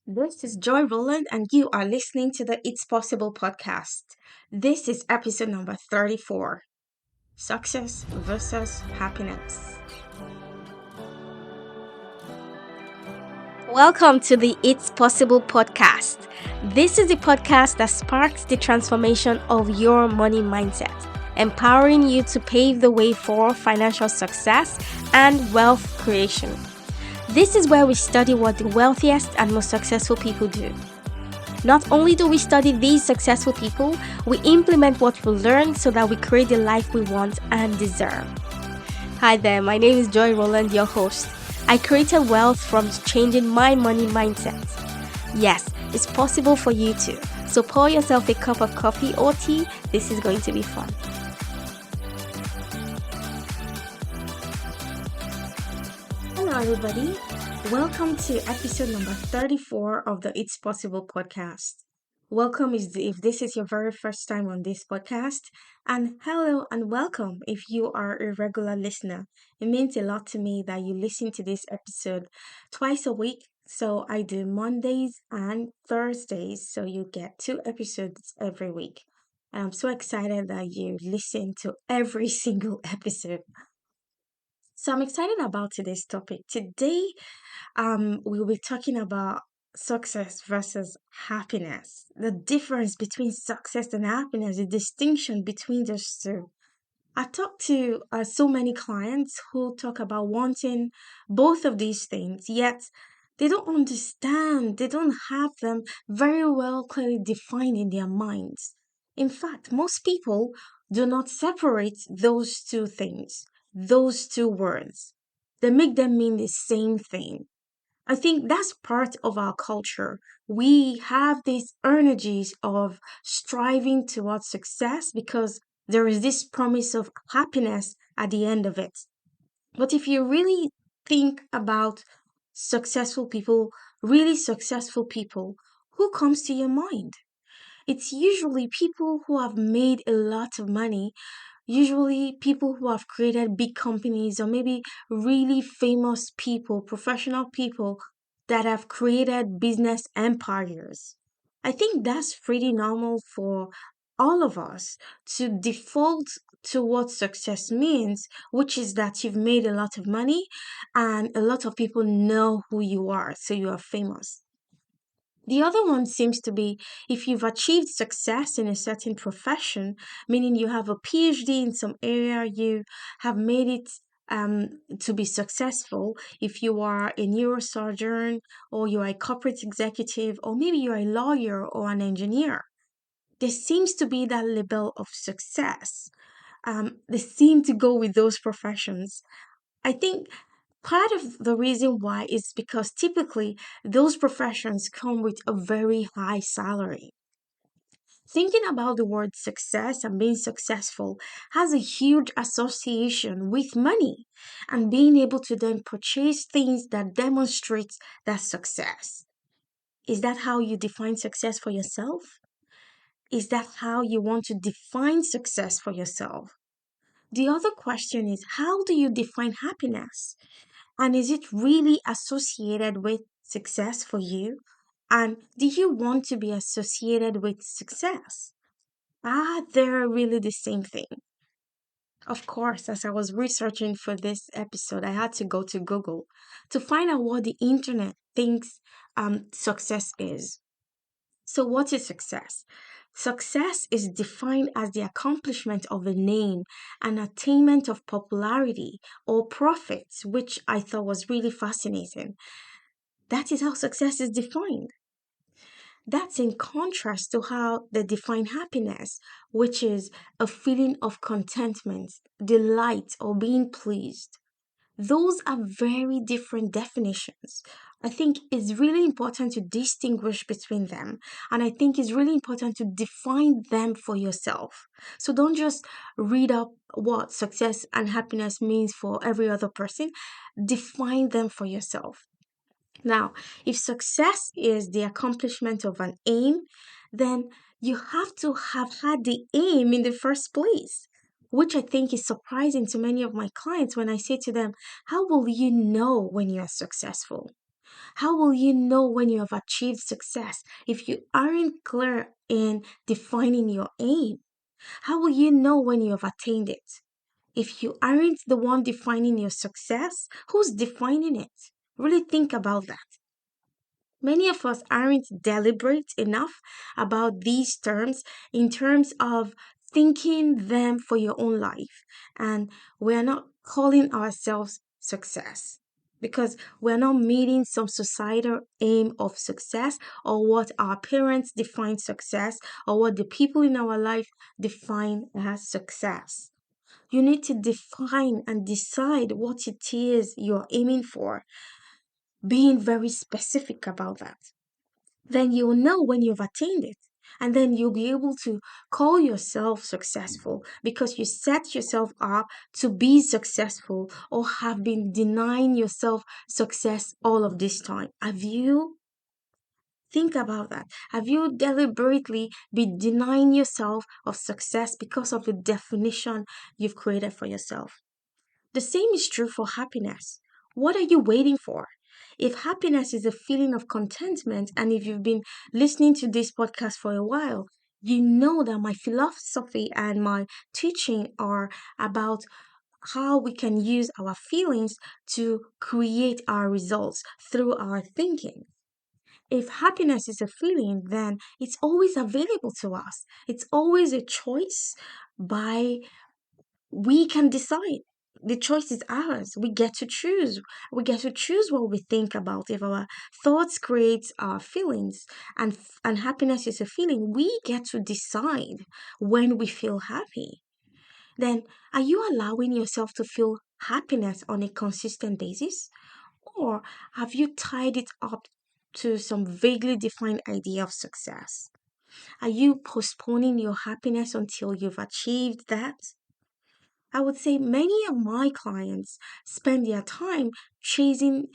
This is Joy Roland, and you are listening to the It's Possible podcast. This is episode number 34, Success versus Happiness. Welcome to the It's Possible podcast. This is the podcast that sparks the transformation of your money mindset, empowering you to pave the way for financial success and wealth creation. This is where we study what the wealthiest and most successful people do. Not only do we study these successful people, we implement what we learn so that we create the life we want and deserve. Hi there, my name is Joy Roland, your host. I created wealth from changing my money mindset. Yes, it's possible for you too. So pour yourself a cup of coffee or tea. This is going to be fun. Hello, everybody. Welcome to episode number 34 of the It's Possible podcast. Welcome if this is your very first time on this podcast, and hello and welcome if you are a regular listener. It means a lot to me that you listen to this episode twice a week. So I do Mondays and Thursdays, so you get 2 episodes every week. And I'm so excited that you listen to every single episode. So I'm excited about today's topic. Today, we'll be talking about success versus happiness, the difference between success and happiness, the distinction between those two. I talk to so many clients who talk about wanting both of these things, yet they don't understand, they don't have them very well clearly defined in their minds. In fact, most people do not separate those two things, those two words. They make them mean the same thing. I think that's part of our culture. We have these energies of striving towards success because there is this promise of happiness at the end of it. But if you really think about successful people, really successful people, who comes to your mind? It's usually people who have made a lot of money, usually people who have created big companies, or maybe really famous people, professional people that have created business empires. I think that's pretty normal for all of us to default to what success means, which is that you've made a lot of money and a lot of people know who you are, so you are famous. The other one seems to be if you've achieved success in a certain profession, meaning you have a PhD in some area, you have made it to be successful. If you are a neurosurgeon, or you are a corporate executive, or maybe you're a lawyer or an engineer, there seems to be that level of success. They seem to go with those professions. I think part of the reason why is because typically those professions come with a very high salary. Thinking about the word success and being successful has a huge association with money and being able to then purchase things that demonstrates that success. Is that how you define success for yourself? Is that how you want to define success for yourself? The other question is, how do you define happiness? And is it really associated with success for you? And do you want to be associated with success? They're really the same thing. Of course, as I was researching for this episode, I had to go to Google to find out what the internet thinks success is. So, what is success? Success is defined as the accomplishment of a name, an attainment of popularity or profits, which I thought was really fascinating. That is how success is defined. That's in contrast to how they define happiness, which is a feeling of contentment, delight, or being pleased. Those are very different definitions. I think it's really important to distinguish between them. And I think it's really important to define them for yourself. So don't just read up what success and happiness means for every other person. Define them for yourself. Now, if success is the accomplishment of an aim, then you have to have had the aim in the first place, which I think is surprising to many of my clients when I say to them, how will you know when you are successful? How will you know when you have achieved success if you aren't clear in defining your aim? How will you know when you have attained it? If you aren't the one defining your success, who's defining it? Really think about that. Many of us aren't deliberate enough about these terms in terms of thinking them for your own life. And we're not calling ourselves success because we're not meeting some societal aim of success or what our parents define success or what the people in our life define as success. You need to define and decide what it is you're aiming for, being very specific about that. Then you'll know when you've attained it. And then you'll be able to call yourself successful because you set yourself up to be successful or have been denying yourself success all of this time. Have you? Think about that. Have you deliberately been denying yourself of success because of the definition you've created for yourself? The same is true for happiness. What are you waiting for? If happiness is a feeling of contentment, and if you've been listening to this podcast for a while, you know that my philosophy and my teaching are about how we can use our feelings to create our results through our thinking. If happiness is a feeling, then it's always available to us. It's always a choice by we can decide. The choice is ours. We get to choose. We get to choose what we think about. If our thoughts create our feelings and happiness is a feeling, we get to decide when we feel happy. Then are you allowing yourself to feel happiness on a consistent basis? Or have you tied it up to some vaguely defined idea of success? Are you postponing your happiness until you've achieved that? I would say many of my clients spend their time chasing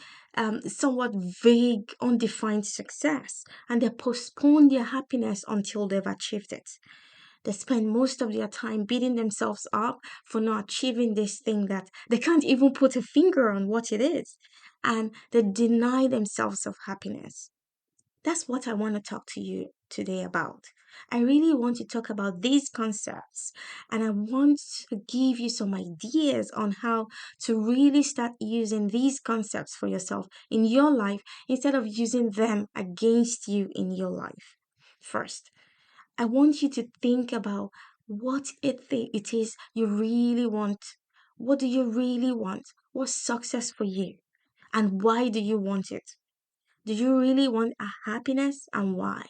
somewhat vague, undefined success, and they postpone their happiness until they've achieved it. They spend most of their time beating themselves up for not achieving this thing that they can't even put a finger on what it is, and they deny themselves of happiness. That's what I want to talk to you today about. I really want to talk about these concepts and I want to give you some ideas on how to really start using these concepts for yourself in your life instead of using them against you in your life. First, I want you to think about what it is you really want. What do you really want? What's success for you? And why do you want it? Do you really want a happiness and why?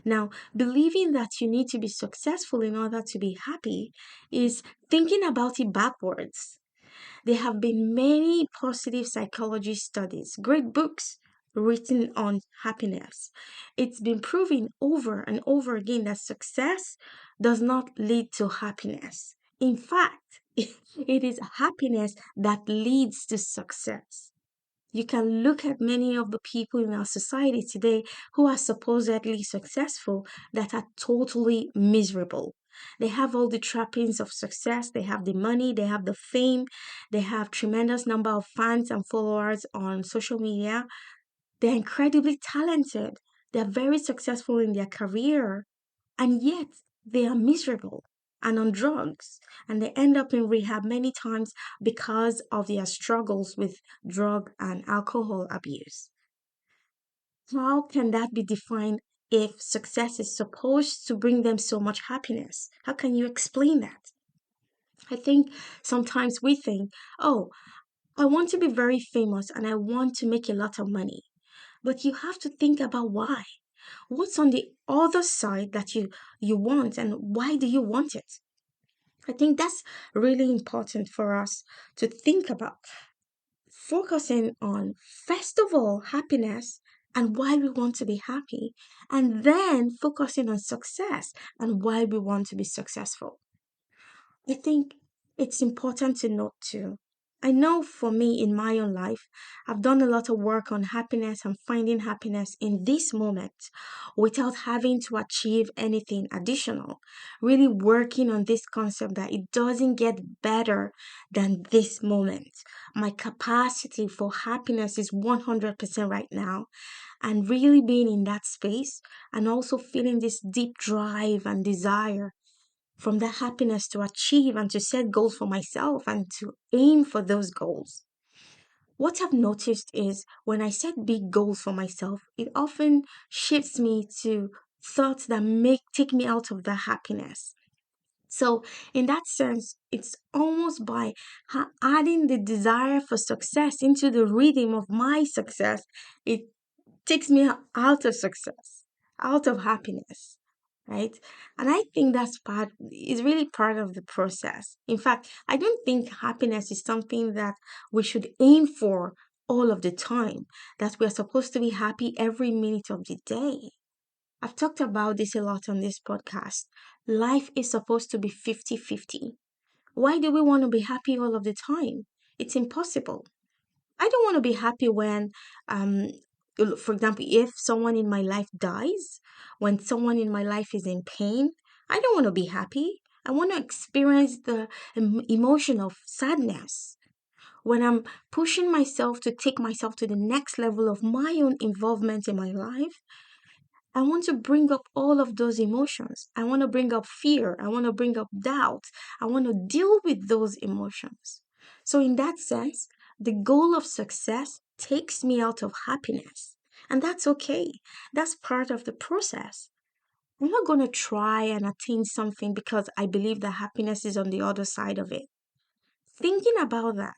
Now, believing that you need to be successful in order to be happy is thinking about it backwards. There have been many positive psychology studies, great books written on happiness. It's been proven over and over again that success does not lead to happiness. In fact, it is happiness that leads to success. You can look at many of the people in our society today who are supposedly successful that are totally miserable. They have all the trappings of success. They have the money, they have the fame, they have tremendous number of fans and followers on social media. They're incredibly talented. They're very successful in their career, and yet they are miserable and on drugs. And they end up in rehab many times because of their struggles with drug and alcohol abuse. How can that be defined if success is supposed to bring them so much happiness? How can you explain that? I think sometimes we think, oh, I want to be very famous and I want to make a lot of money. But you have to think about why. What's on the other side that you want and why do you want it? I think that's really important for us to think about. Focusing on, first of all, happiness and why we want to be happy, and then focusing on success and why we want to be successful. I think it's important to note too. I know for me in my own life, I've done a lot of work on happiness and finding happiness in this moment without having to achieve anything additional. Really working on this concept that it doesn't get better than this moment. My capacity for happiness is 100% right now. And really being in that space and also feeling this deep drive and desire from that happiness to achieve and to set goals for myself and to aim for those goals. What I've noticed is when I set big goals for myself, it often shifts me to thoughts that make take me out of the happiness. So, in that sense, it's almost by adding the desire for success into the rhythm of my success, it takes me out of success, out of happiness, right? And I think that's part is really part of the process. In fact, I don't think happiness is something that we should aim for all of the time, that we're supposed to be happy every minute of the day. I've talked about this a lot on this podcast. Life is supposed to be 50-50. Why do we want to be happy all of the time? It's impossible. I don't want to be happy when, um, for example, if someone in my life dies, when someone in my life is in pain, I don't want to be happy. I want to experience the emotion of sadness. When I'm pushing myself to take myself to the next level of my own involvement in my life, I want to bring up all of those emotions. I want to bring up fear. I want to bring up doubt. I want to deal with those emotions. So, in that sense, the goal of success takes me out of happiness. And that's okay. That's part of the process. I'm not going to try and attain something because I believe that happiness is on the other side of it. Thinking about that,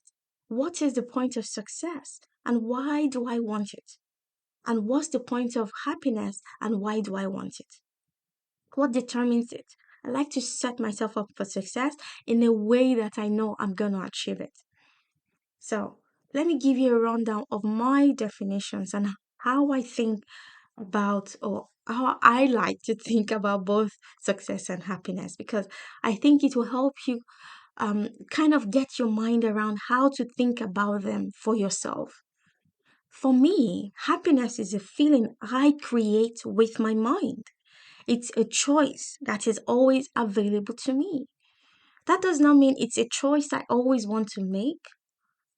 what is the point of success? And why do I want it? And what's the point of happiness and why do I want it? What determines it? I like to set myself up for success in a way that I know I'm going to achieve it. So, let me give you a rundown of my definitions and how I think about, or how I like to think about both success and happiness, because I think it will help you kind of get your mind around how to think about them for yourself. For me, happiness is a feeling I create with my mind. It's a choice that is always available to me. That does not mean it's a choice I always want to make.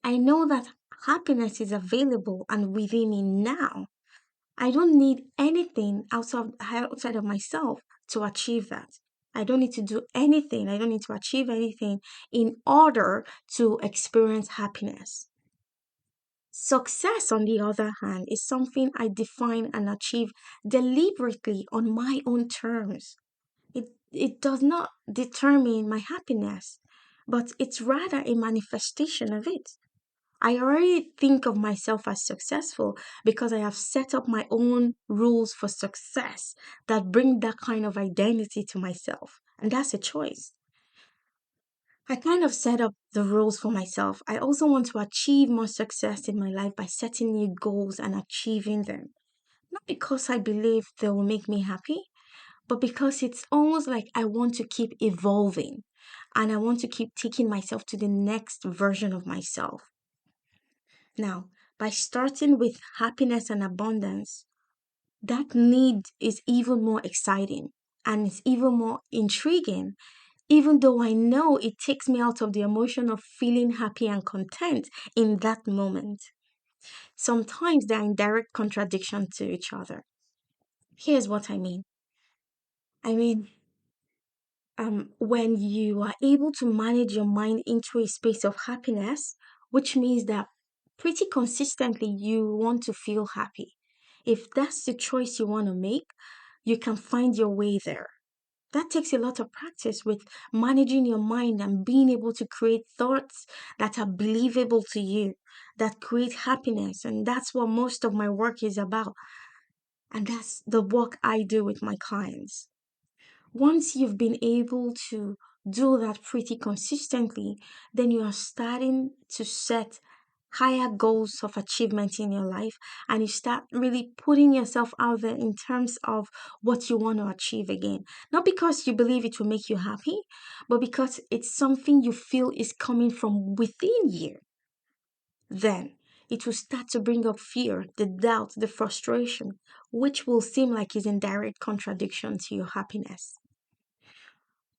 I know that happiness is available and within me now. I don't need anything outside of myself to achieve that. I don't need to do anything. I don't need to achieve anything in order to experience happiness. Success, on the other hand, is something I define and achieve deliberately on my own terms. It does not determine my happiness, but it's rather a manifestation of it. I already think of myself as successful because I have set up my own rules for success that bring that kind of identity to myself. And that's a choice. I kind of set up the rules for myself. I also want to achieve more success in my life by setting new goals and achieving them. Not because I believe they will make me happy, but because it's almost like I want to keep evolving and I want to keep taking myself to the next version of myself. Now, by starting with happiness and abundance, that need is even more exciting and it's even more intriguing, even though I know it takes me out of the emotion of feeling happy and content in that moment. Sometimes they're in direct contradiction to each other. Here's what I mean. I mean, when you are able to manage your mind into a space of happiness, which means that pretty consistently you want to feel happy. If that's the choice you want to make, you can find your way there. That takes a lot of practice with managing your mind and being able to create thoughts that are believable to you, that create happiness. And that's what most of my work is about. And that's the work I do with my clients. Once you've been able to do that pretty consistently, then you are starting to set higher goals of achievement in your life and you start really putting yourself out there in terms of what you want to achieve again. Not because you believe it will make you happy, but because it's something you feel is coming from within you. then it will start to bring up fear, the doubt, the frustration, which will seem like is in direct contradiction to your happiness.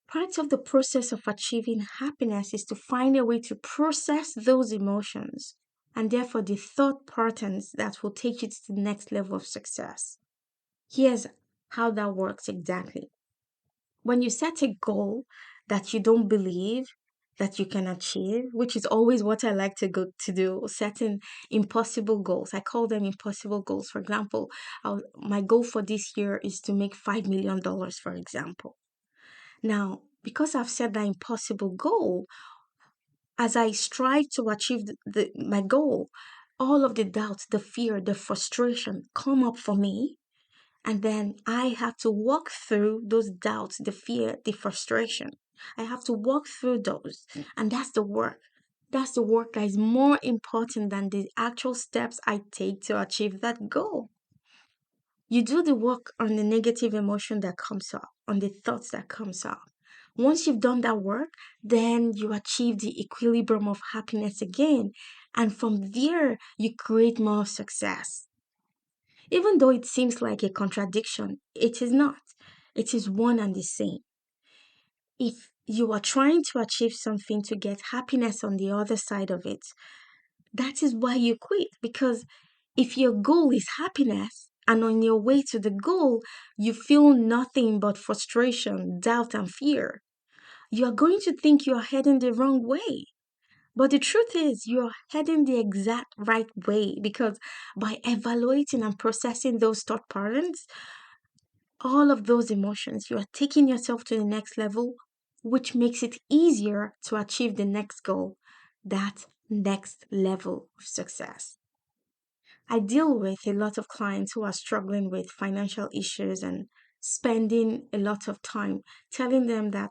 Part of the process of achieving happiness is to find a way to process those emotions and therefore the thought patterns that will take you to the next level of success. Here's how that works exactly. When you set a goal that you don't believe that you can achieve, which is always what I like to go to do, setting impossible goals. I call them impossible goals. For example, my goal for this year is to make $5 million, for example. Now, because I've set that impossible goal, as I strive to achieve my goal, all of the doubts, the fear, the frustration come up for me. And then I have to walk through those doubts, the fear, the frustration. I have to walk through those. And that's the work. That's the work that is more important than the actual steps I take to achieve that goal. You do the work on the negative emotion that comes up, on the thoughts that comes up. Once you've done that work, then you achieve the equilibrium of happiness again. And from there, you create more success. Even though it seems like a contradiction, it is not. It is one and the same. If you are trying to achieve something to get happiness on the other side of it, that is why you quit. Because if your goal is happiness, and on your way to the goal, you feel nothing but frustration, doubt, and fear, you are going to think you are heading the wrong way. But the truth is, you're heading the exact right way because by evaluating and processing those thought patterns, all of those emotions, you are taking yourself to the next level, which makes it easier to achieve the next goal, that next level of success. I deal with a lot of clients who are struggling with financial issues and spending a lot of time telling them that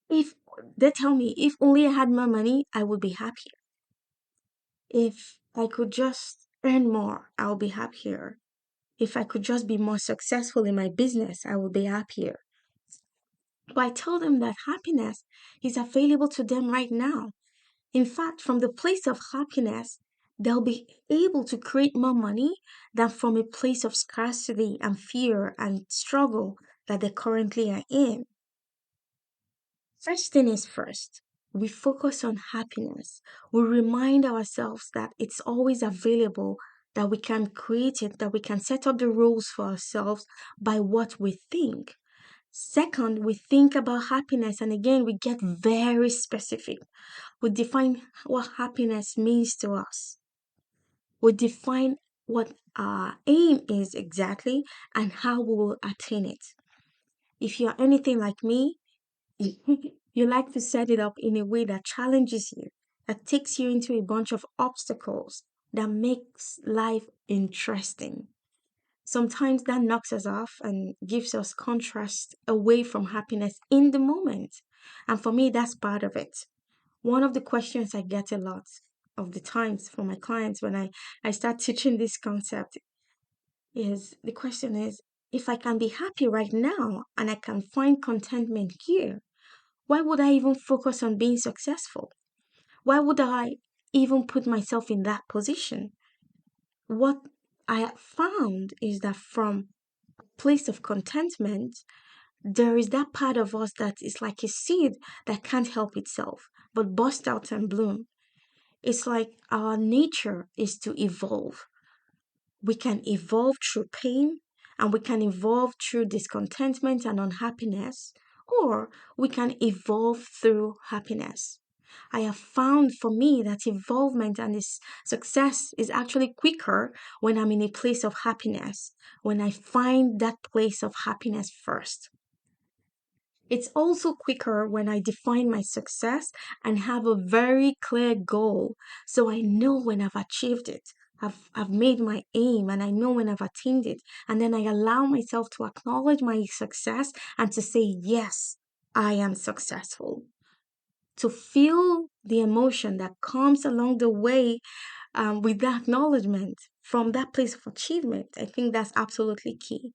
if they tell me if only I had more money, I would be happier. If I could just earn more, I'll be happier. If I could just be more successful in my business, I would be happier. But I tell them that happiness is available to them right now. In fact, from the place of happiness, they'll be able to create more money than from a place of scarcity and fear and struggle that they currently are in. First thing is first, we focus on happiness. We remind ourselves that it's always available, that we can create it, that we can set up the rules for ourselves by what we think. Second, we think about happiness, and again, we get very specific. We define what happiness means to us. We define what our aim is exactly and how we will attain it. If you're anything like me, you like to set it up in a way that challenges you, that takes you into a bunch of obstacles, that makes life interesting. Sometimes that knocks us off and gives us contrast away from happiness in the moment. And for me, that's part of it. One of the questions I get a lot of the times from my clients when I start teaching this concept is the question is if I can be happy right now and I can find contentment here, why would I even focus on being successful? Why would I even put myself in that position? What I have found is that from a place of contentment, there is that part of us that is like a seed that can't help itself, but burst out and bloom. It's like our nature is to evolve. We can evolve through pain and we can evolve through discontentment and unhappiness, or we can evolve through happiness. I have found for me that evolvement and this success is actually quicker when I'm in a place of happiness, when I find that place of happiness first. It's also quicker when I define my success and have a very clear goal so I know when I've achieved it. I've made my aim and I know when I've attained it. And then I allow myself to acknowledge my success and to say, yes, I am successful. To feel the emotion that comes along the way with that acknowledgement from that place of achievement, I think that's absolutely key.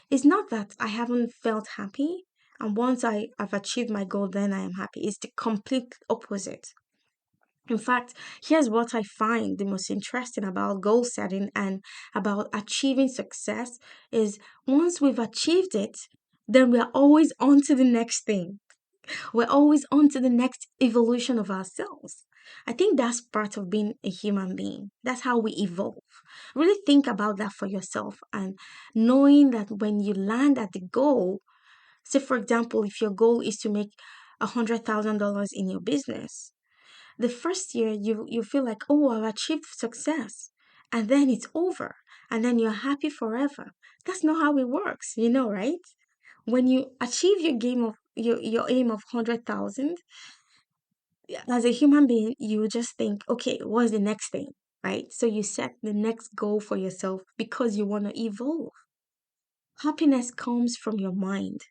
It's not that I haven't felt happy, and once I have achieved my goal, then I am happy. It's the complete opposite. In fact, here's what I find the most interesting about goal setting and about achieving success is once we've achieved it, then we're always on to the next thing. We're always on to the next evolution of ourselves. I think that's part of being a human being. That's how we evolve. Really think about that for yourself and knowing that when you land at the goal, say for example, if your goal is to make $100,000 in your business, the first year you feel like, oh, I've achieved success, and then it's over, and then you're happy forever. That's not how it works, right? When you achieve your game of your aim of 100,000, as a human being, you just think, okay, what's the next thing, right? So you set the next goal for yourself because you want to evolve. Happiness comes from your mind.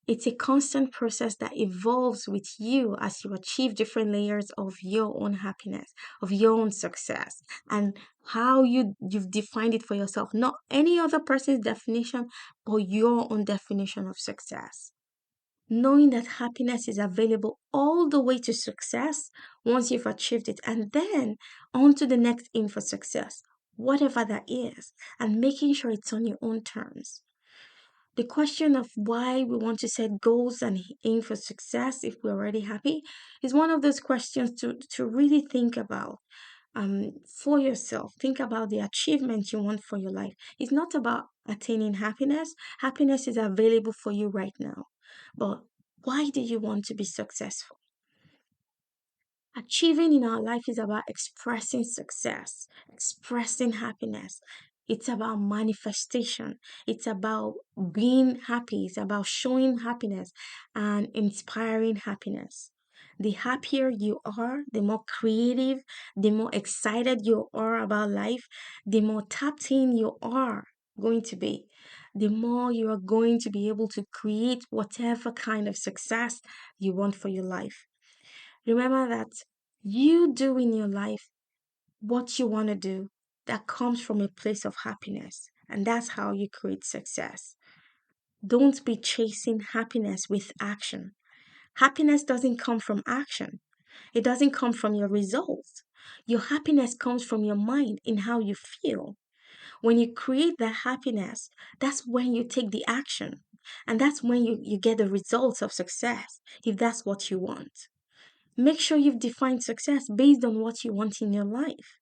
It's a constant process that evolves with you as you achieve different layers of your own happiness, of your own success, and how you've defined it for yourself. Not any other person's definition, but your own definition of success. Knowing that happiness is available all the way to success once you've achieved it, and then on to the next aim for success, whatever that is, and making sure it's on your own terms. The question of why we want to set goals and aim for success if we're already happy is one of those questions to really think about for yourself. Think about the achievement you want for your life. It's not about attaining happiness. Happiness is available for you right now. But why do you want to be successful? Achieving in our life is about expressing success, expressing happiness. It's about manifestation. It's about being happy. It's about showing happiness and inspiring happiness. The happier you are, the more creative, the more excited you are about life, the more tapped in you are going to be, the more you are going to be able to create whatever kind of success you want for your life. Remember that you do in your life what you want to do that comes from a place of happiness. And that's how you create success. Don't be chasing happiness with action. Happiness doesn't come from action, it doesn't come from your results. Your happiness comes from your mind in how you feel. When you create that happiness, that's when you take the action. And that's when you get the results of success, if that's what you want. Make sure you've defined success based on what you want in your life,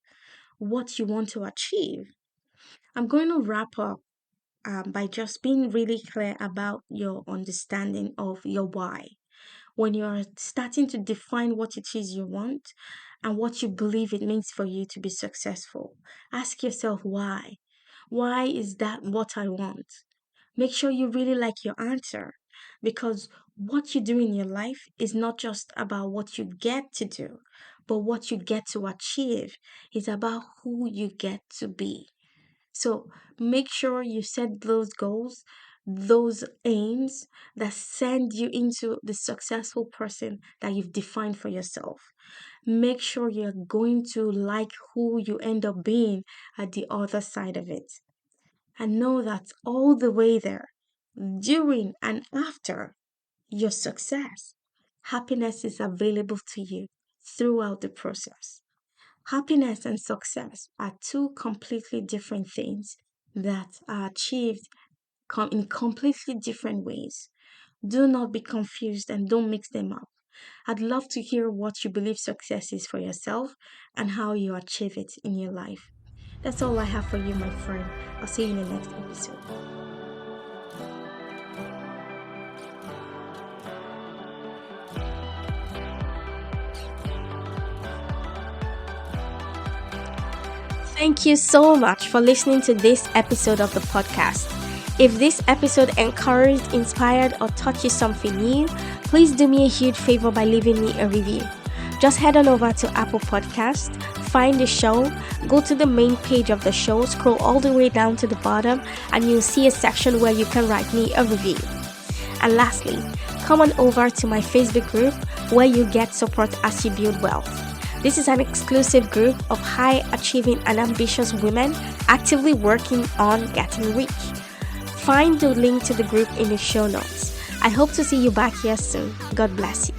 what you want to achieve. I'm going to wrap up by just being really clear about your understanding of your why. When you're starting to define what it is you want and what you believe it means for you to be successful, ask yourself why. Why is that what I want? Make sure you really like your answer because what you do in your life is not just about what you get to do, but what you get to achieve is about who you get to be. So make sure you set those goals, those aims that send you into the successful person that you've defined for yourself. Make sure you're going to like who you end up being at the other side of it. And know that all the way there, during and after your success, happiness is available to you throughout the process. Happiness and success are two completely different things that are achieved in completely different ways. Do not be confused and don't mix them up. I'd love to hear what you believe success is for yourself and how you achieve it in your life. That's all I have for you, my friend. I'll see you in the next episode. Thank you so much for listening to this episode of the podcast. If this episode encouraged, inspired, or taught you something new, please do me a huge favor by leaving me a review. Just head on over to Apple Podcast, find the show, go to the main page of the show, scroll all the way down to the bottom, and you'll see a section where you can write me a review. And lastly, come on over to my Facebook group where you get support as you build wealth. This is an exclusive group of high-achieving and ambitious women actively working on getting rich. Find the link to the group in the show notes. I hope to see you back here soon. God bless you.